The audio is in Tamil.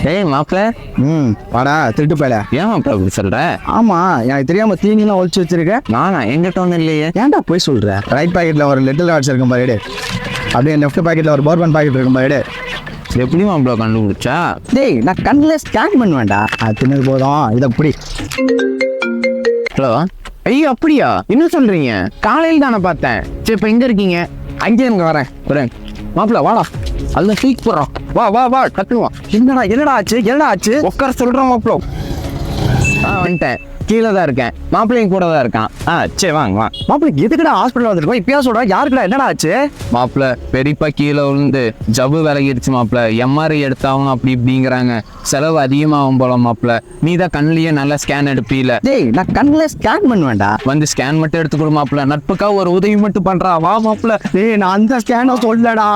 ஏய் மாப்பிள்ள. வாடா திருட்டு போயில. ஏன் மாப்பிள்ள அப்படி சொல்ற? ஆமா, எனக்கு தெரியாம தீனிலாம் ஒழிச்சு வச்சிருக்கேன். நானா எங்கிட்ட ஒன்றும் இல்லையே. ஏன்டா போய் சொல்ற? ரைட் பாக்கெட்ல ஒரு லிட்டில் ஹார்ட்ஸ் இருக்கும் பாரு, அப்படியே லெஃப்ட் பாக்கெட்ல ஒரு போர்பன் பாக்கெட் இருக்கும் பாரு. எப்படி மாப்பிள்ள கண்டுபிடிச்சா? டேய், நான் கண்ணில் ஸ்கேன் பண்ணுவேன்டா. அது தின்னது போதும், இதை பிடி. ஹலோ. ஐயோ அப்படியா? என்ன சொல்றீங்க? காலையில் தானே பார்த்தேன். சரி இப்போ எங்க இருக்கீங்க? அங்கே இருங்க, வரேன். மாப்பிள்ள வாடா, அதுல சீக் போடுறோம். வா கட்டுவான். என்னடா ஆச்சு? உட்கார சொல்றோம் மாப்பிள்ள. வந்துட்டேன், கீழே தான் இருக்கேன். மாப்பிள்ளையும் கூட தான் இருக்கான். சரி வாங்க. மாப்பிள்ளை எதுக்குடா ஹாஸ்பிட்டல் வந்துருக்கோம்? இப்பயா சொல்றா, யாருக்குடா என்னடா ஆச்சு? மாப்பிள்ள பெரியப்பா கீழே விழுந்து ஜவ்வு விலகிடுச்சு மாப்பிள்ள. எம்ஆர்ஐ எடுத்தாவும் அப்படி இப்படிங்கிறாங்க. செலவு அதிகமாகும் போல மாப்பிள்ள. நீ தான் கண்ணிலேயே நல்லா ஸ்கேன் எடுப்பீல. டேய், நான் கண்ணில் ஸ்கேன் பண்ணுவேன்டா. வந்து ஸ்கேன் மட்டும் எடுத்துக்கொடு மாப்பிள்ள. நட்புக்காக ஒரு உதவி மட்டும் பண்றா. வா மாப்பிள்ள. டேய், நான் அந்த ஸ்கேனை சொல்லடா.